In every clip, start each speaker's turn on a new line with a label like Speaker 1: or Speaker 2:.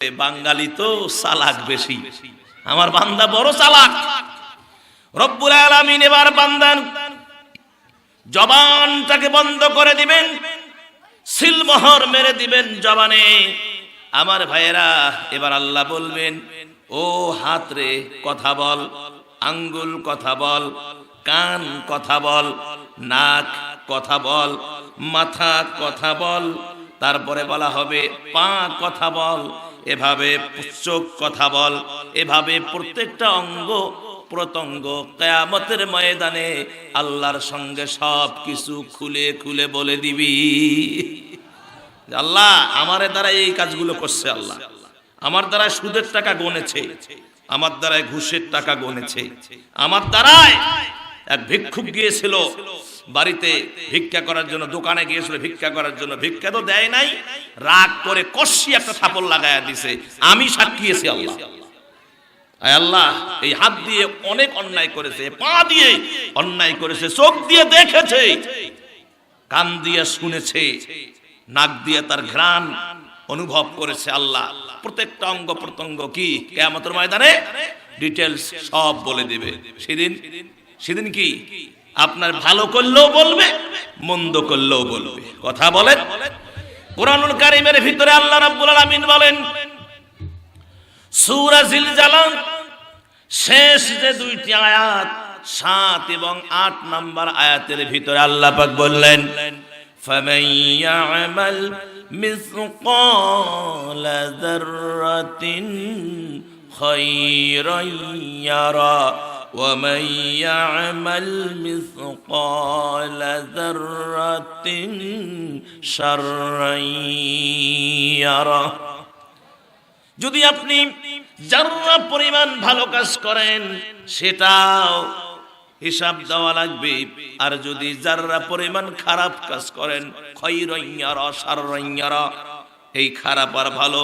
Speaker 1: বাঙালি তো চালাক বেশি, আমার বান্দা বড় চালাক। রব্বুল আলামিন এবার বান্দার জবানটাকে বন্ধ করে দিবেন, সিলমোহর মেরে দিবেন জবানে। আমার ভাইয়েরা, এবার আল্লাহ বলবেন, ও হাত রে কথা বল, আঙ্গুল কথা বল, কান কথা বল, নাক কথা বল, মাথা কথা বল। তারপরে বলা হবে পা কথা বল, এভাবে চোখ কথা বল, এভাবে প্রত্যেকটা অঙ্গ প্রত্যঙ্গ কিয়ামতের ময়দানে আল্লাহর সঙ্গে সব কিছু খুলে খুলে বলে দিবি। আল্লাহ আমার দ্বারা এই কাজগুলো করছে, আল্লাহ আমার দ্বারা সুদের টাকা গনেছে, আমার দ্বারাই ঘুষের টাকা গনেছে, আমার দ্বারাই এক ভিক্ষুক গিয়েছিল বাড়িতে ভিক্ষা করার জন্য, দোকানে গিয়েছিল ভিক্ষা করার জন্য, ভিক্ষা তো দেয় নাই, রাগ করে কষি একটা থাপড় লাগায়া দিছে, আমি সাক্ষী আছি। আল্লাহ আয় আল্লাহ, এই হাত দিয়ে অনেক অন্যায় করেছে, পা দিয়ে অন্যায় করেছে, চোখ দিয়ে দেখেছে, কান দিয়ে শুনেছে, নাক দিয়ে তার ঘ্রাণ অনুভব করেছে। আল্লাহ প্রত্যেকটা অঙ্গ প্রত্যঙ্গ কি কিয়ামতের ময়দানে ডিটেইলস সব বলে দিবে। সেদিন কি আপনার ভালো করলেও বলবে, মন্দ করলেও বলবে। কথা বলেন। কুরআনুল কারীমের ভিতরে আল্লাহ রাব্বুল আলামিন বলেন, সূরা জিলজালাল শেষ যে দুইটি আয়াত 7 এবং 8 নম্বর আয়াতের ভিতরে আল্লাহ পাক বললেন, ফামান ইয়ামাল মিসকালা যাররাতিন খায়রান ইয়ারা ওয়া মান ইয়ামাল মিসকালা যাররাতিন শাররান ইয়ারা। যদি আপনি যাররা পরিমাণ ভালো কাজ করেন সেটাও হিসাব দেওয়া লাগবে, আর যদি যাররা পরিমাণ খারাপ কাজ করেন, খায়রান ইয়ারা শাররান ইয়ারা, এই খারাপ আর ভালো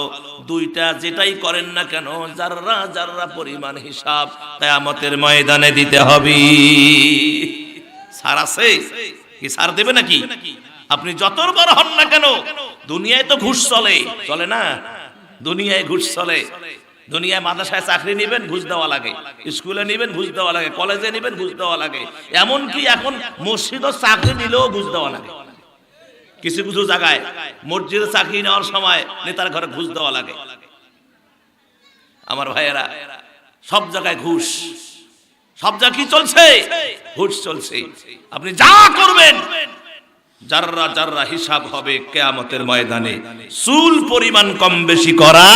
Speaker 1: দুইটা যেটাই করেন না কেন, যাররা যাররা পরিমাণ হিসাব কিয়ামতের ময়দানে দিতে হবে। সার আছে কি? সার দেবে নাকি? আপনি যতর বড় হন না কেন, দুনিয়ায় তো ঘুষ চলে, চলে না? দুনিয়ায় ঘুষ চলে। দুনিয়ায় মাদ্রাসায় চাকরি নেবেন, ঘুষ দেওয়া লাগে, স্কুলে নেবেন, ঘুষ দেওয়া লাগে, কলেজে নেবেন, ঘুষ দেওয়া লাগে, এমনকি এখন মসজিদও চাকরি নিলেও ঘুষ দেওয়া লাগে। কিছু কিছু জায়গায় মসজিদে চাকরি নেওয়ার সময় নেতার ঘরে ঘুষ দেওয়া লাগে। আমার ভাইয়েরা, সব জায়গায় ঘুষ, সব জায়গায় কি চলছে? ঘুষ চলছে। আপনি যা করবেন যাররা যাররা হিসাব হবে কিয়ামতের ময়দানে। চুল পরিমাণ কম বেশি করা